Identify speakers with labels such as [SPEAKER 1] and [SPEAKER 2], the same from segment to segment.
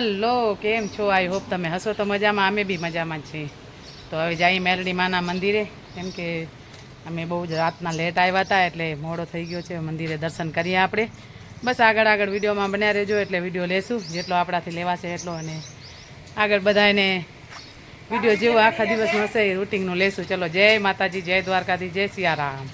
[SPEAKER 1] Hello, કેમ છો? I hope તમે હસો તો મજામાં, અમે બી મજામાં છીએ. તો હવે જઈએ મેલડી માના મંદિરે, કેમ કે અમે બહુ જ રાતના લેટ આવ્યા હતા એટલે મોડો થઈ ગયો છે. મંદિરે દર્શન કરીએ આપણે. બસ આગળ વિડીયોમાં બન્યા રહેજો, એટલે વિડીયો લેશું જેટલો આપણાથી લેવાશે એટલો, અને આગળ બધાને વિડીયો જેવો આખા દિવસનો હશે એ રૂટિનનું લેશું. ચલો, જય માતાજી, જય દ્વારકાધી, જય સિયારામ.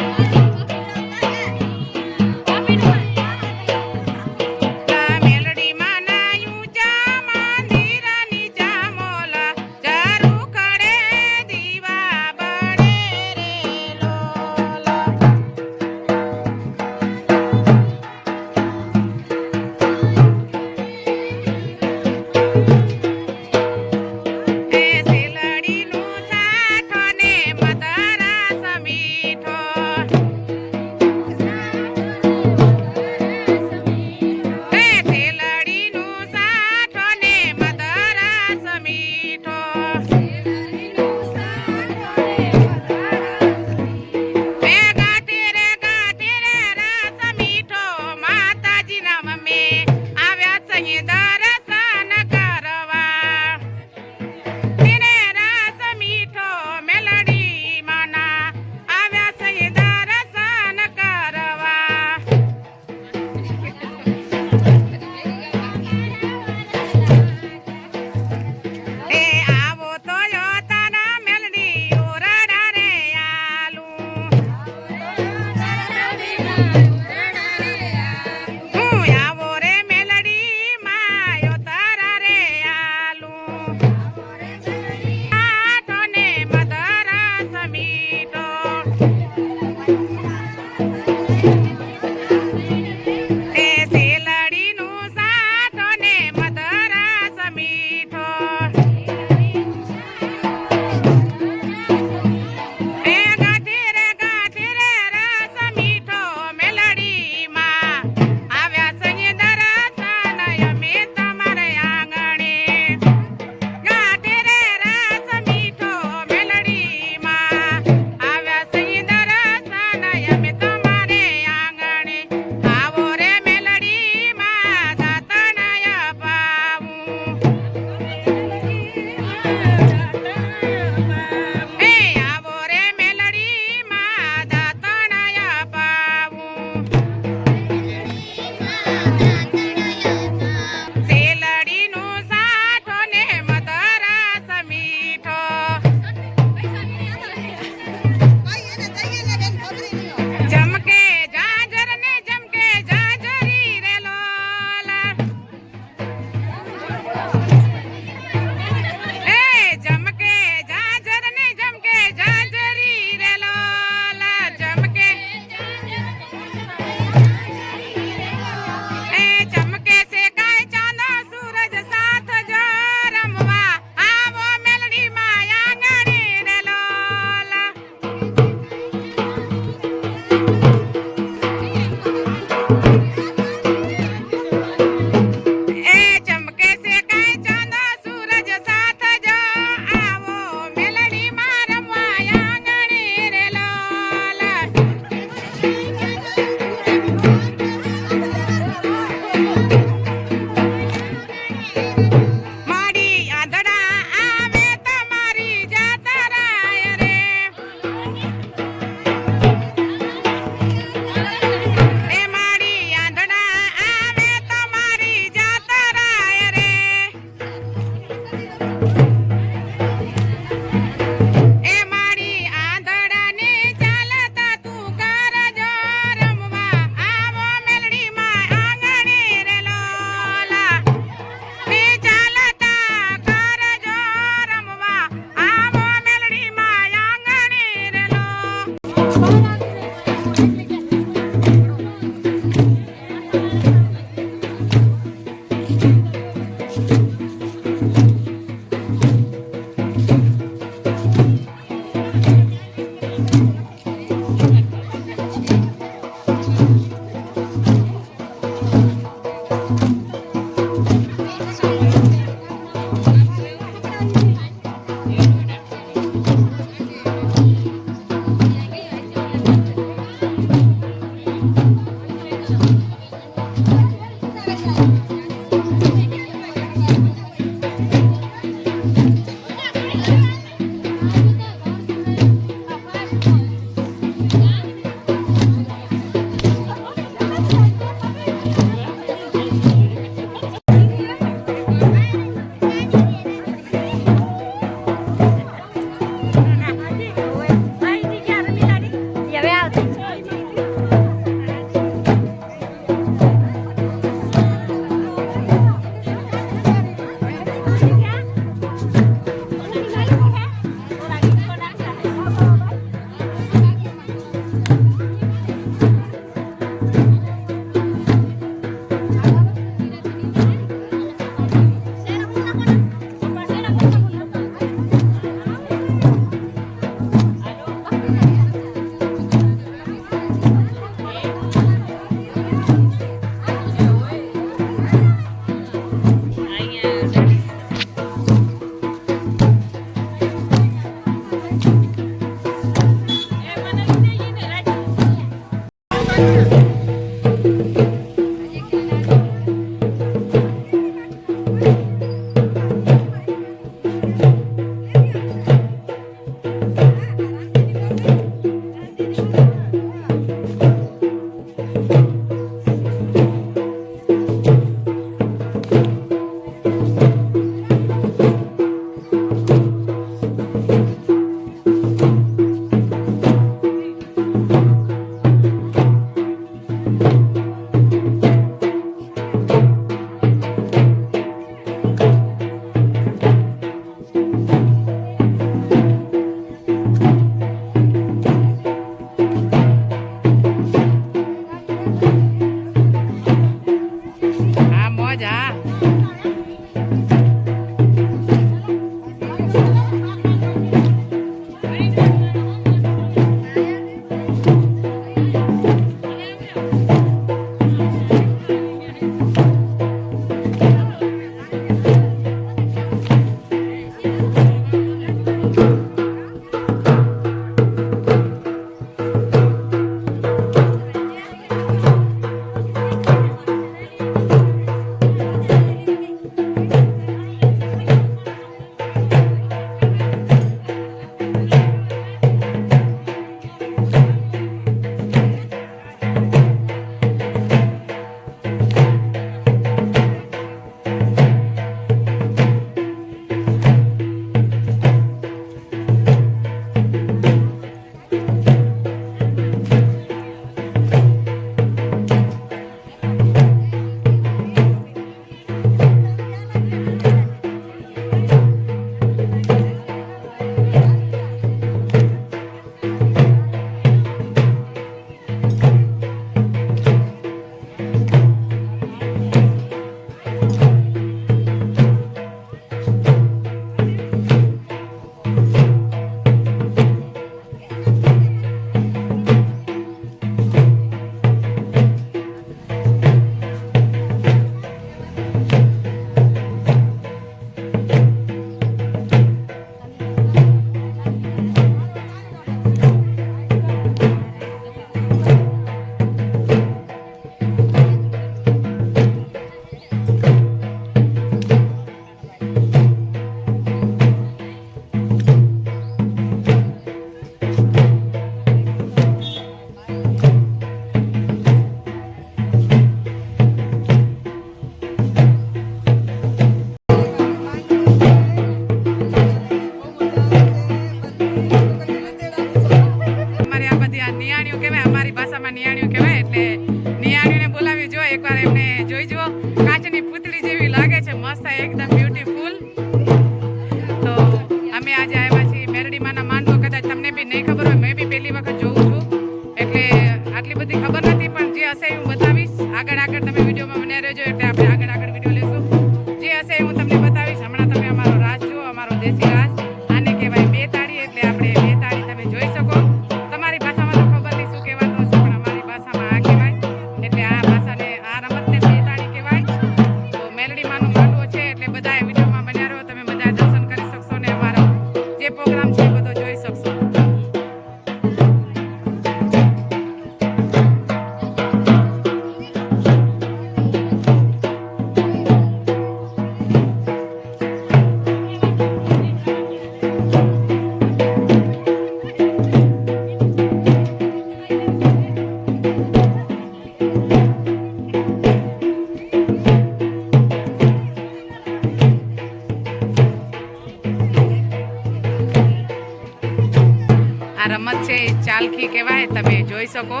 [SPEAKER 1] આ રમત છે એ ચાલખી કહેવાય, તમે જોઈ શકો.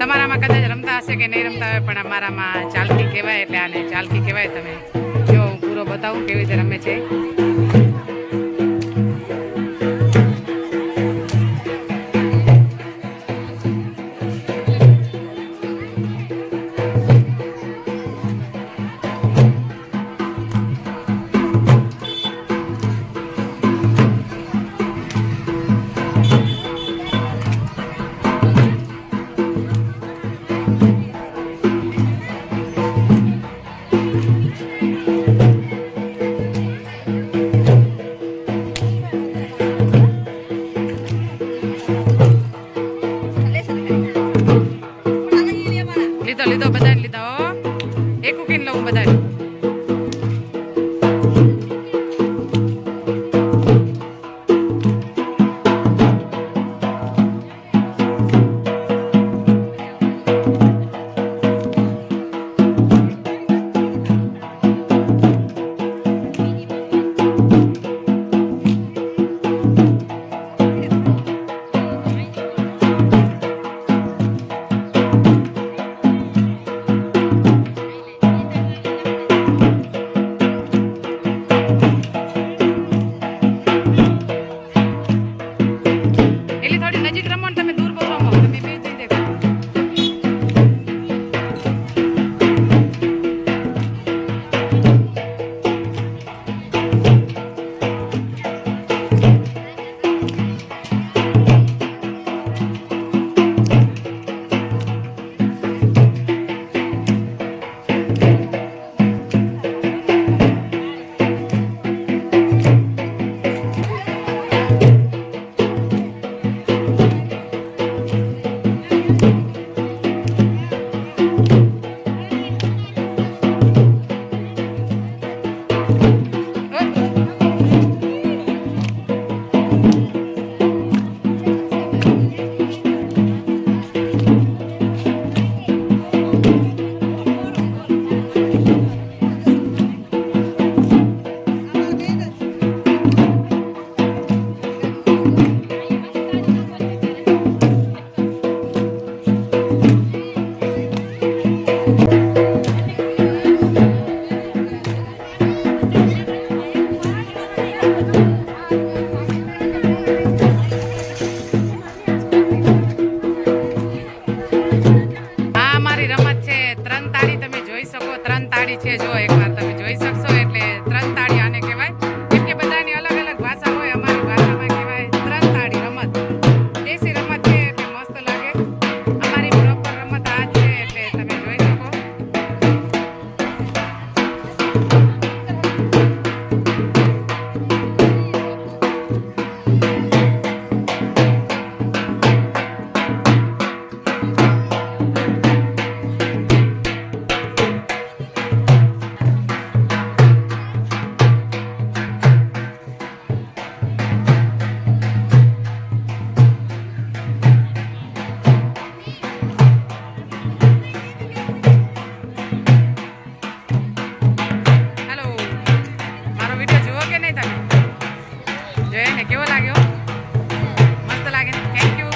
[SPEAKER 1] તમારામાં કદાચ રમતા હશે કે નહીં રમતા હોય, પણ અમારામાં ચાલખી કહેવાય, એટલે આને ચાલખી કહેવાય. તમે જો હું પૂરો બતાવું કેવી રીતે રમે છે. લીધો બધાને લીધા હો, એક ઉકીને લઉં બધાને. નજીક રમો ને તમે દૂર બહુ રમો, તમે બે જઈ દેખો. છે. જો એકવાર તમે જોઈ શકશો, એટલે 3 તાળી આને કહેવાય. કેમ કે બધાની અલગ અલગ ભાષા હોય, અમારી ભાષામાં કહેવાય 3 તાળી રમત. દેશી રમત છે એટલે મસ્ત લાગે. અમારી પ્રોપર રમત આ છે, એટલે તમે જોઈ શકો. કેવો લાગ્યો? મસ્ત લાગે ને? Thank you.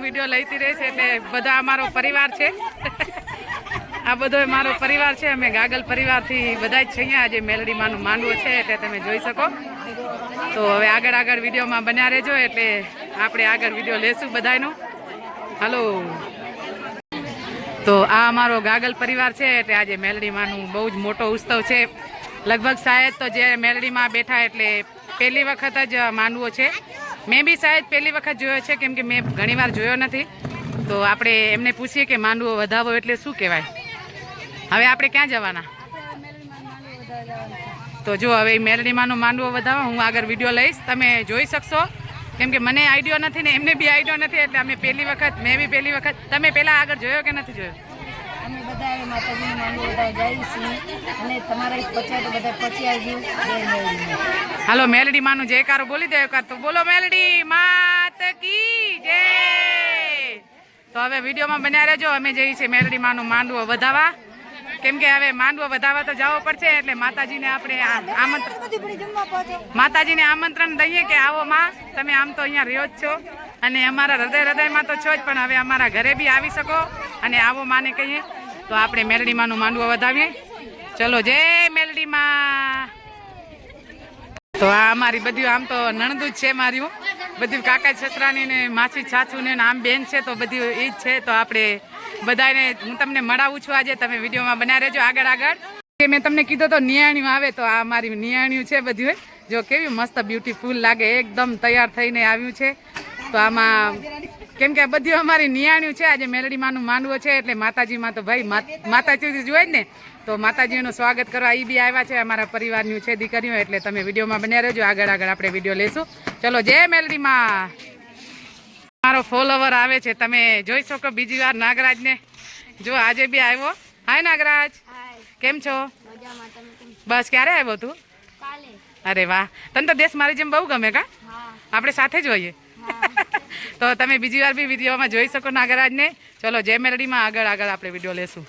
[SPEAKER 1] વિડીયો લઈતી રહીશ, એટલે બધા અમારો પરિવાર છે. આ બધો મારો પરિવાર છે. અમે ગાગલ પરિવારથી બધા જ છે અહીંયા. આજે મેલડીમાંનું માંડવો છે, એટલે તમે જોઈ શકો. તો હવે આગળ વિડીયોમાં બન્યા રહેજો, એટલે આપણે આગળ વિડીયો લેશું બધાનો. હાલો. તો આ અમારો ગાગલ પરિવાર છે એટલે આજે મેલડીમાંનું બહુ જ મોટો ઉત્સવ છે. લગભગ શાયદ તો જે મેલડીમાં બેઠા એટલે પહેલી વખત જ માંડવો છે. મેં બી શાયદ પહેલી વખત જોયો છે, કેમ કે મેં ઘણીવાર જોયો નથી. તો આપણે એમને પૂછીએ કે માંડવો વધાવો એટલે શું કહેવાય. હવે આપણે ક્યાં જવાના? તો જો હવે મેલડીમાંનો માંડવો વધાવો હું આગળ વિડીયો લઈશ, તમે જોઈ શકશો. કેમ કે મને આઈડિયો નથી ને એમને બી આઈડિયો નથી, એટલે અમે પહેલી વખત, મેં બી પહેલી વખત. તમે પહેલાં આગળ જોયો કે નથી જોયો?
[SPEAKER 2] અમે બધા માતાજીનો માંડવો વધાવવા જઈએ છીએ અને તમારા પચાય તો બધા પચી આવજો.
[SPEAKER 1] હાલો મેલડી માનું જયકારો બોલી દે એકવાર તો. બોલો મેલડી માત કી જય. તો હવે વિડીયોમાં બન્યા રહેજો. અમે જઈએ છીએ મેલડી માનું માંડવો વધાવવા, કેમ કે હવે માંડવો વધાવવા તો જવો પડશે. એટલે માતાજીને આપણે માતાજીને આમંત્રણ દઈએ કે આવો માં, તમે આમ તો અહીંયા રહ્યો જ છો અને અમારા હૃદયમાં તો છો જ, પણ હવે અમારા ઘરે બી આવી શકો અને આવો માને કહીએ. તો આપણે મેલડીમાંનું માંડવો વધાવીએ. ચલો જય મેલડીમાં. તો આ અમારી બધી આમ તો નણદું જ છે મારી, બધી કાકા સસરાની ને માસી છાછુ ને આમ બેન છે, તો બધી એ જ છે. તો આપણે બધાને હું તમને મળાવું છું આજે, તમે વિડીયોમાં બન્યા રહેજો આગળ. મેં તમને કીધું તો નિયાણ્યું આવે, તો આ મારી નિયાણ્યું છે બધું. જો કેવી મસ્ત બ્યુટીફુલ લાગે, એકદમ તૈયાર થઈને આવ્યું છે. તો આમાં કેમ કે બધું અમારી નિયાણ્યું છે. આજે મેલડીમાંનું માંડવો છે એટલે માતાજીમાં તો ભાઈ માતાજી જોઈએ જ ને, તો માતાજીનું સ્વાગત કરવા એ બી આવ્યા છે. અમારા પરિવારનું છે દીકરીઓ, એટલે તમે વિડીયોમાં બન્યા રહેજો. આગળ આપણે વિડીયો લેશું. ચલો જય મેલડીમાં. મારો ફોલોવર આવે છે, તમે જોઈ શકો બીજી વાર નાગરાજને. જો આજે બી આવ્યો. હાય નાગરાજ, કેમ છો? બસ ક્યારે આવ્યો તું? અરે વાહ, તને તો દેશ મારી જેમ બહુ ગમે કા? આપણે સાથે જ હોઈએ. તો તમે બીજી વાર બી વિડીયોમાં જોઈ શકો નાગરાજને. ચલો જય મેલડીમાં. આગળ આપણે વિડીયો લેશું.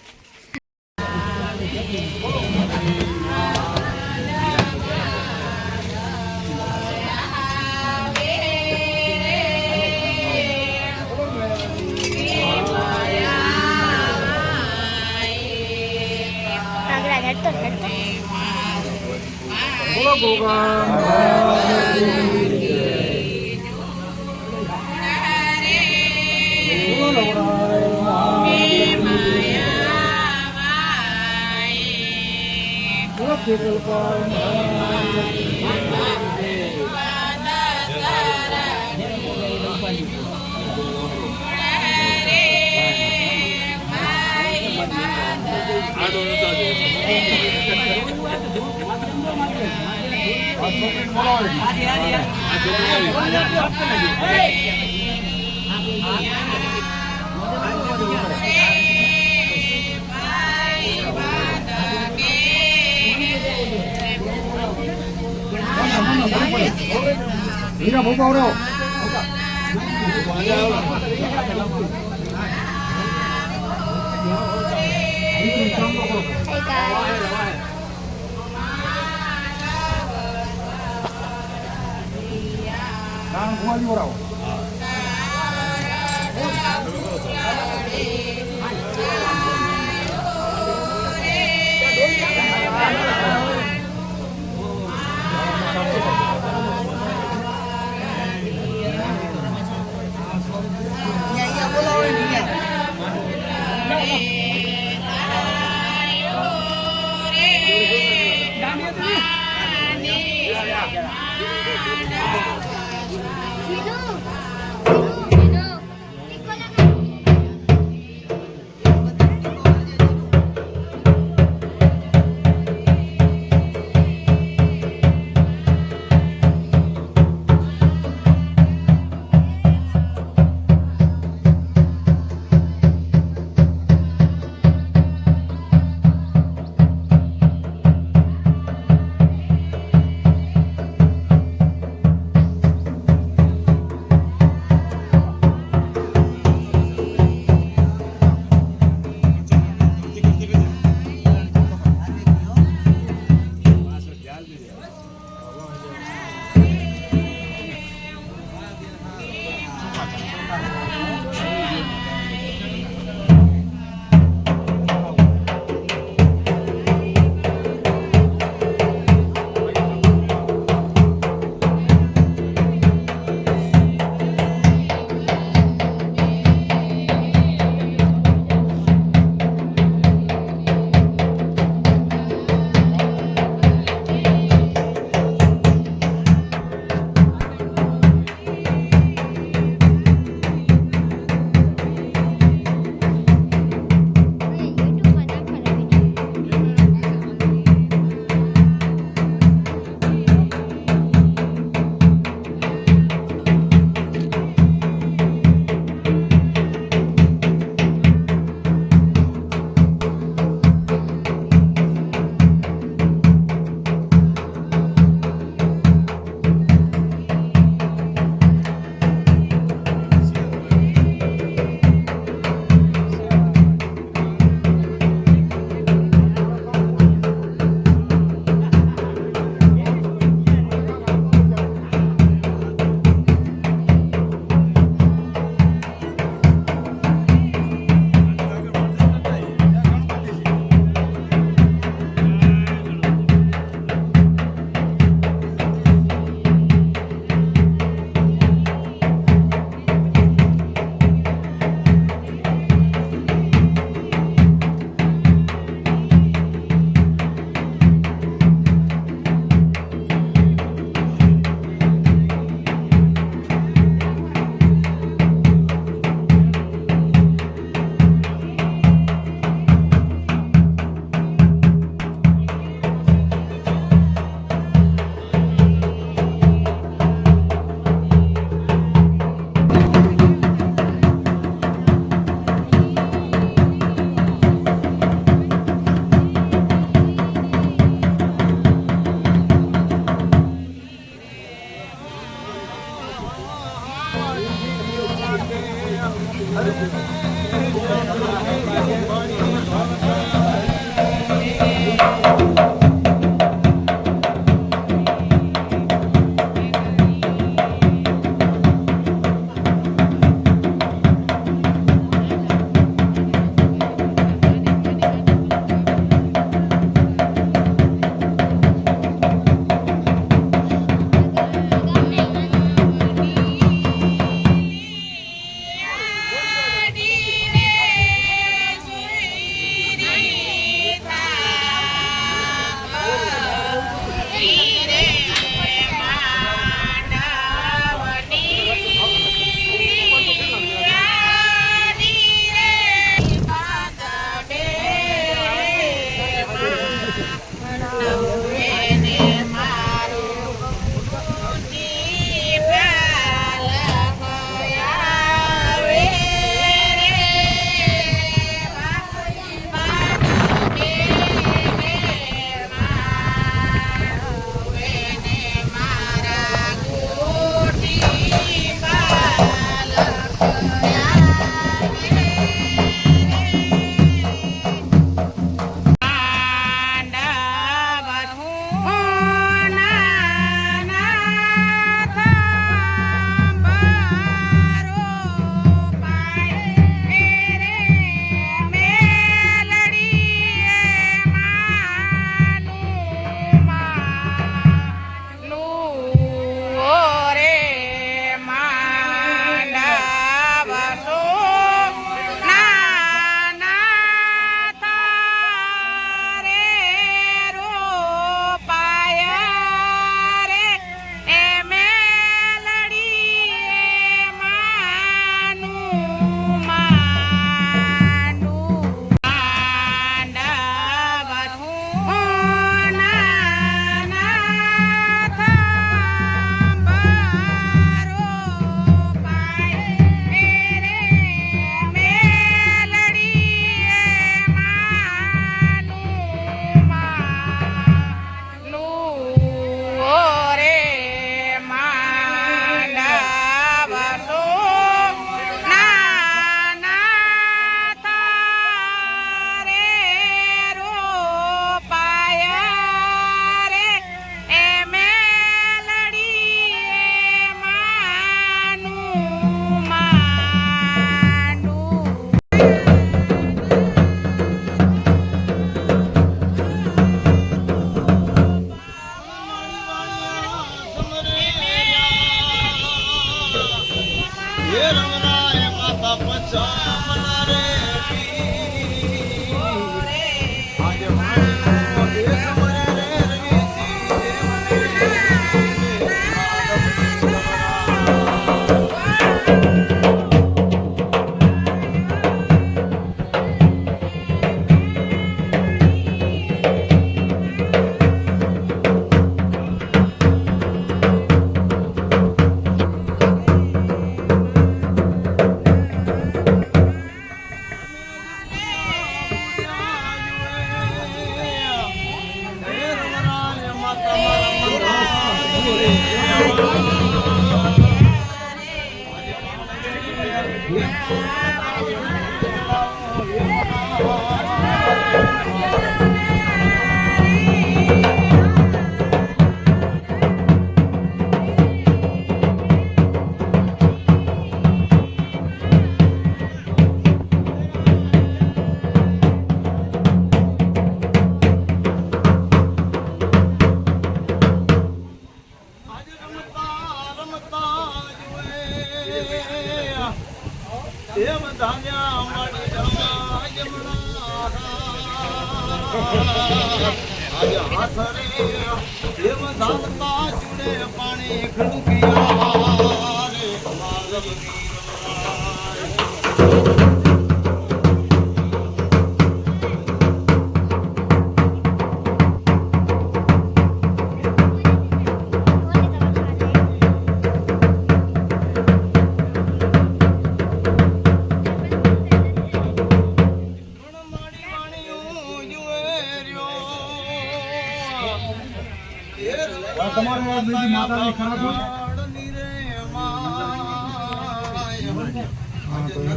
[SPEAKER 3] તમારો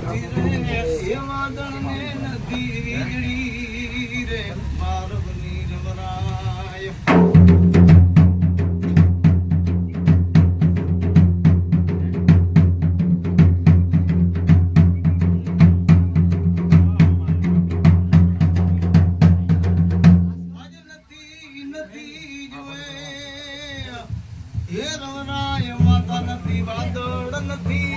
[SPEAKER 3] નથી રે એ વાદળને નથી વીજળી રે મારવની રમરાય હે રમરાય માતા નથી વાદળ નથી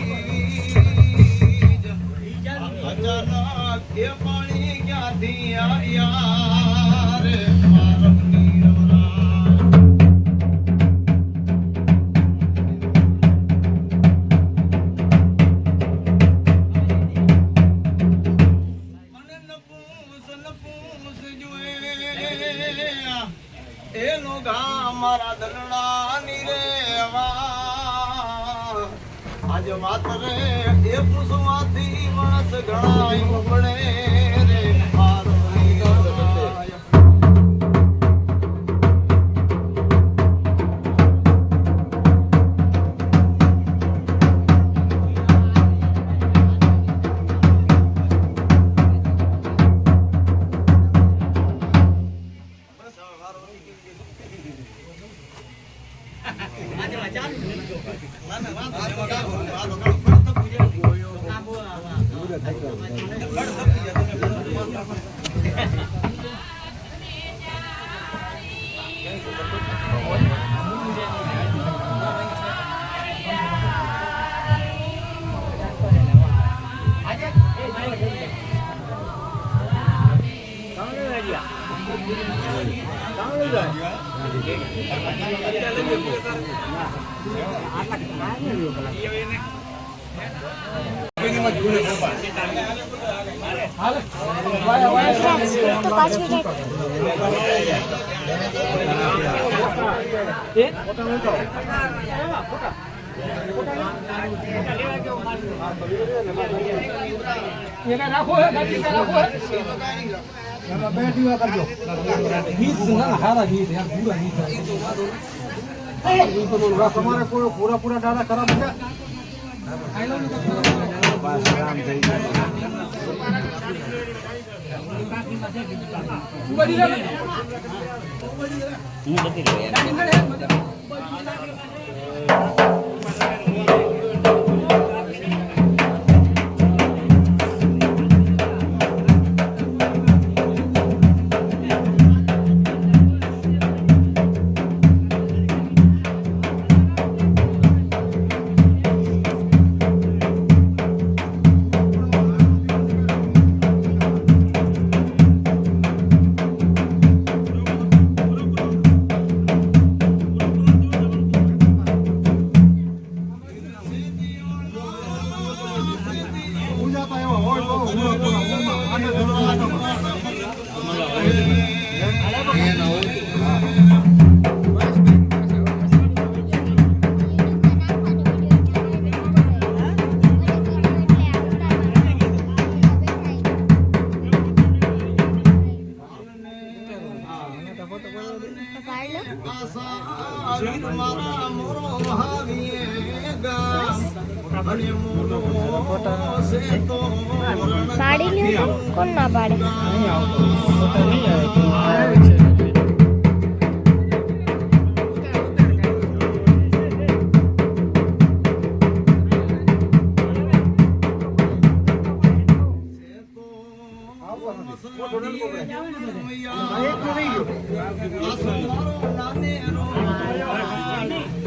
[SPEAKER 3] અચાનક એ પાણી ક્યાંથી આવ્યા રે મારવની રમરાય મને નપૂસ જોએ એનો ઘા મારા દલડાની રેવા આજ વાત રે એ પૂછવાથી માણસ ઘણા પડે રે મારવની રમરાય
[SPEAKER 4] તમારે પૂરા પૂરા દાડા ખરાબ થયા
[SPEAKER 5] પાડી લ્યો કોણ ના પાડે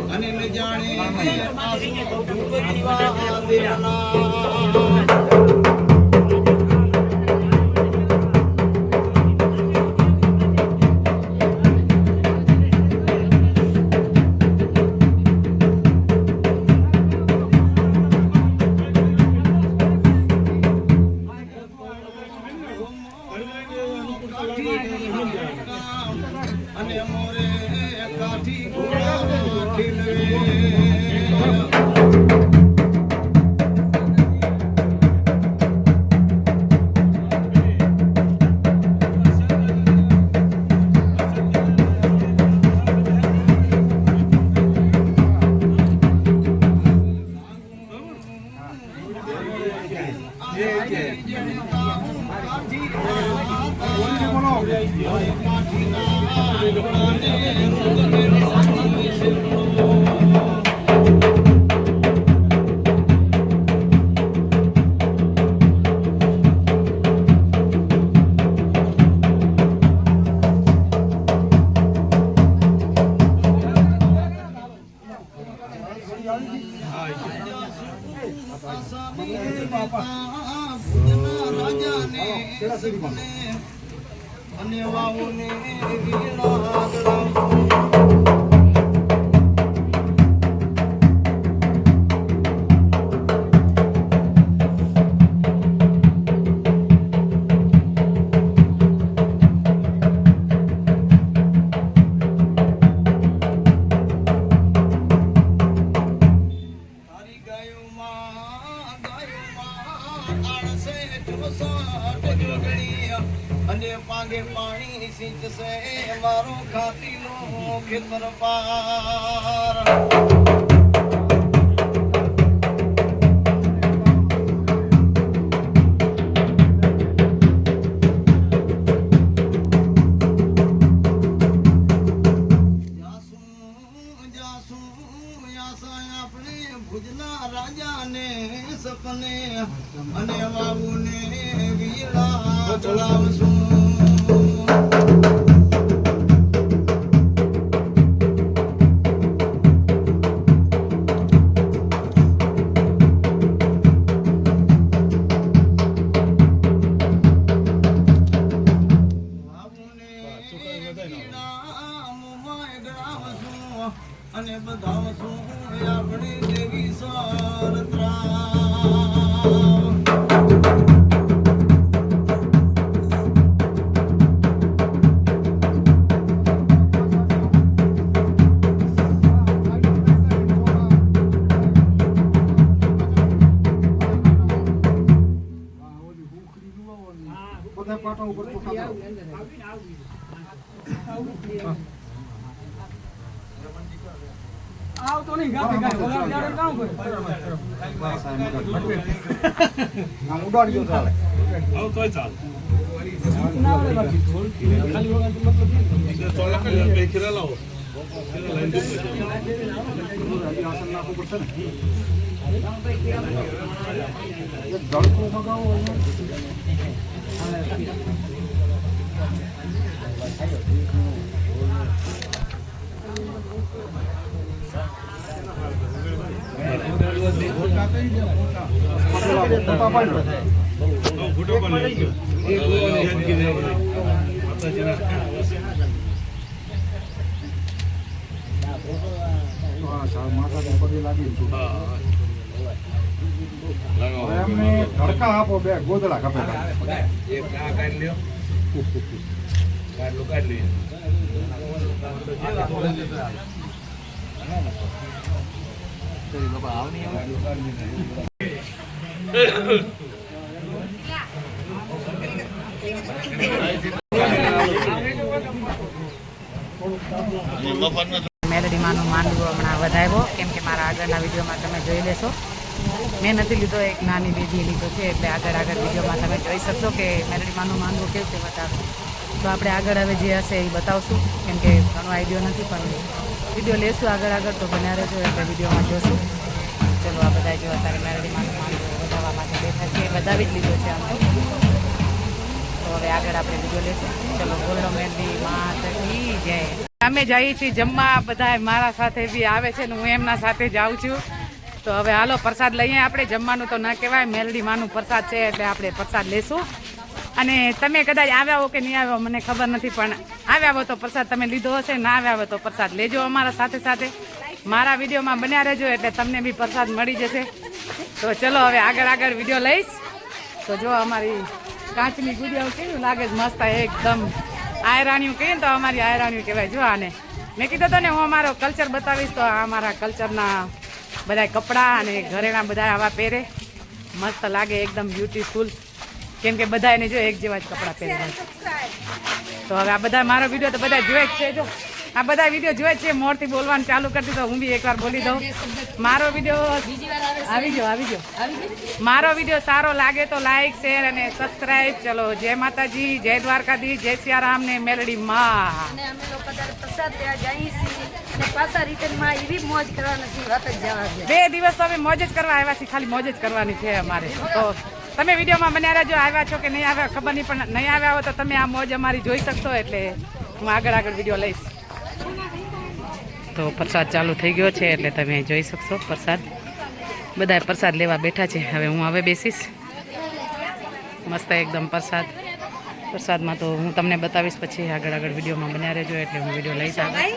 [SPEAKER 3] અને ન જાણે દેવના અને મોરે કાઠી ખીલવે અને વાવને વીણા આગળ અને પાંગે પાણી સિંચશે મારો ખાતીનો ખેતર પાર ભુજના રાજાને સપને અને બાબુને વીણા ચડાવશું અને બધાવશું આપણી દેવી સરત્રામ
[SPEAKER 4] બધા પાટા ઉપર ચોખા
[SPEAKER 6] આવતો નહીં ગાતે ગાતે વગાડ કામ કરે
[SPEAKER 4] બસ આ મગર આમ ઉડાડ્યો ચાલે
[SPEAKER 6] આવ તોય ચાલ ના આવે બાકી ખાલી વગાડ મતલબ ચોલા કરી બે ખીરા લાવો
[SPEAKER 4] આસન નાખવું પડશે ને એક ધડકો મગાવો એમને ધડકા આપો બે ગોદડા ખપે
[SPEAKER 1] મેલડીમાંનો માંડવો હમણાં વધાવ્યો કેમ કે મારા આગળના વિડીયોમાં તમે જોઈ લેશો મેં નથી લીધો એક નાની બેબી લીધો છે એટલે આગળ વિડીયોમાં તમે જોઈ શકશો કે મેલડીમાંનો માંડવો કેવી રીતે બતાવે તો આપણે આગળ હવે જે હશે એ બતાવશું કેમ કે ઘણો આઈડિયો નથી પણ વિડીયો લેશું આગળ તો બન્યા રહેજો એટલે વિડીયોમાં જોશું ચલો આ બધા જો અત્યારે મેલડીમાંનો માંડવો વધાવવા માટે બેઠા છીએ વધાવી જ લીધો છે આમ તો હવે આગળ આપણે વિડીયો લેશું ચલો બોલો મેલડી માતની જય અમે જઈએ છીએ જમવા બધા મારા સાથે બી આવે છે ને હું એમના સાથે જાઉં છું તો હવે હાલો પ્રસાદ લઈએ આપણે જમવાનું તો ના કહેવાય મેલડી માનું પ્રસાદ છે એટલે આપણે પ્રસાદ લેશું અને તમે કદાચ આવ્યા હો કે નહીં આવ્યા મને ખબર નથી પણ આવ્યા હો તો પ્રસાદ તમે લીધો હશે ના આવ્યા હોય તો પ્રસાદ લેજો અમારા સાથે મારા વિડીયોમાં બન્યા રહેજો એટલે તમને બી પ્રસાદ મળી જશે તો ચલો હવે આગળ વિડીયો લઈશ તો જો અમારી કાચની ગુડિયાઓ કેવું લાગે છે મસ્ત એકદમ આયરાણીઓ કહીએ ને તો અમારી આયરાણીઓ કહેવાય જો આને મેં કીધું તો ને હું અમારો કલ્ચર બતાવીશ તો આ અમારા કલ્ચરના બધા કપડાં અને ઘરેણા બધા આવા પહેરે મસ્ત લાગે એકદમ બ્યુટીફુલ કેમ કે બધા એને જો એક જેવા જ કપડાં પહેરેલા છે તો હવે આ બધા મારો વિડીયો તો બધા જોઈ જ છે જો આ બધા વિડીયો જોઈ છે, મોરથી બોલવાનું ચાલુ કરી દીધો. હું બી એકવાર બોલી દઉં. મારો વિડીયો આવી ગયો. મારો વિડીયો સારો લાગે તો લાઈક, શેર અને સબસ્ક્રાઈબ. ચલો, જય માતાજી, જય દ્વારકાધીશ, જય સિયારામ ને મેલડી માં.
[SPEAKER 2] અને અમે લોકો ત્યારે પ્રસાદ લેવા જઈએ છીએ અને પાછા રિટર્નમાં એવી મોજ કરવાના છે, વાત જ જવા દે.
[SPEAKER 1] 2 દિવસ તો અમે મોજ જ કરવા આવ્યા છીએ, ખાલી મોજ જ કરવાની છે અમારે. તો તમે વિડીયોમાં બન્યા રહેજો. આવ્યા છો કે નહીં આવ્યા ખબર નહીં, પણ નહીં આવ્યા હો તો તમે આ મોજ અમારી જોઈ શકશો. એટલે હું આગળ વિડીયો લઈશ. તો પ્રસાદ ચાલુ થઈ ગયો છે એટલે તમે જોઈ શકશો પ્રસાદ. બધા પ્રસાદ લેવા બેઠા છે. હવે બેસીશ. મસ્ત એકદમ પ્રસાદમાં તો હું તમને બતાવીશ પછી. આગળ વિડીયોમાં બન્યા રહેજો એટલે હું વિડીયો લઈશ આગળ.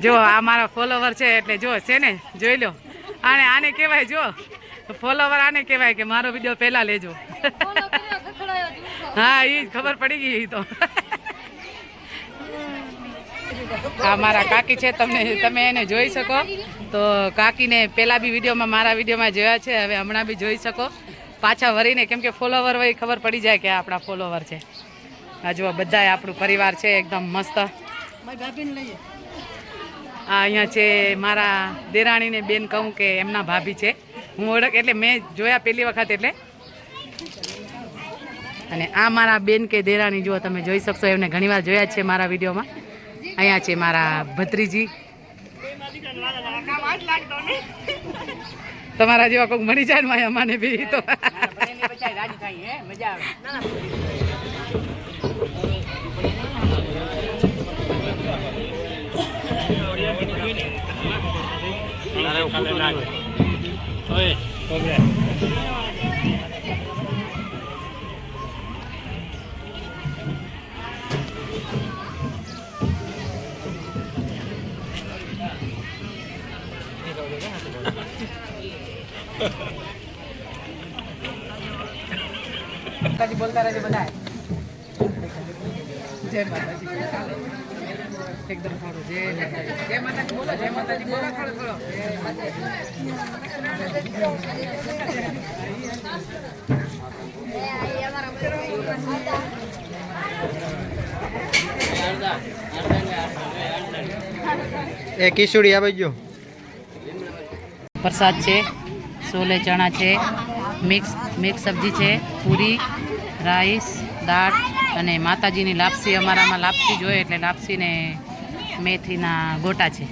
[SPEAKER 1] જો આ મારા ફોલોવર છે એટલે જો છે ને, જોઈ લો. આને કહેવાય, જો ફોલોવર આને કહેવાય કે મારો વિડીયો પહેલા લેજો. હા, એ ખબર પડી ગઈ. તો આ મારા કાકી છે, તમે એને જોઈ શકો. તો કાકીને પહેલા બી વિડીયોમાં, મારા વિડીયોમાં જોયા છે, હવે હમણાં બી જોઈ શકો પાછા વરીને, કેમ કે ફોલોવર હોય ખબર પડી જાય કે આપણા ફોલોવર છે. આ જુઓ, બધાય આપણું પરિવાર છે એકદમ મસ્ત. અહીંયા છે મારા દેરાણીને બેન, કહું કે એમના ભાભી છે. હું ઓળખ એટલે મેં જોયા પહેલી વખત એટલે. અને આ મારા બેન કે દેરાણી, જુઓ તમે જોઈ શકશો, એમને ઘણીવાર જોયા જ છે મારા વિડીયોમાં. અહીંયા છે મારા ભત્રીજી. તમારા જેવા કોઈક મળી જાય ને માયા માને બી તો બોલતા રહેજો બધા. જય માતાજી. એકદમ થોડું જય માતાજી બોલો. જય માતાજી બોલો. થોડો
[SPEAKER 7] એ કિશોરી આવી ગયો.
[SPEAKER 1] પ્રસાદ છે, છોલે ચણા છે, મિક્સ સબ્જી છે, પૂરી, રાઈસ, દાળ અને માતાજીની લાપસી. અમારામાં લાપસી જોઈએ એટલે લાપસીને મેથીના ગોટા છે.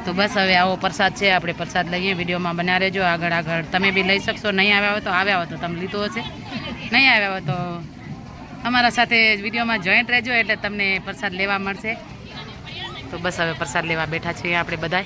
[SPEAKER 1] તો બસ હવે આવો પ્રસાદ છે, આપણે પ્રસાદ લઈએ. વિડીયોમાં બન્યા રહેજો. આગળ તમે બી લઈ શકશો. નહીં આવ્યા હોય તો તમે લીધો હશે. નહીં આવ્યા હોય તો અમારા સાથે વિડીયોમાં જોઈન્ટ રહેજો એટલે તમને પ્રસાદ લેવા મળશે. તો બસ હવે પ્રસાદ લેવા બેઠા છીએ આપણે બધાય.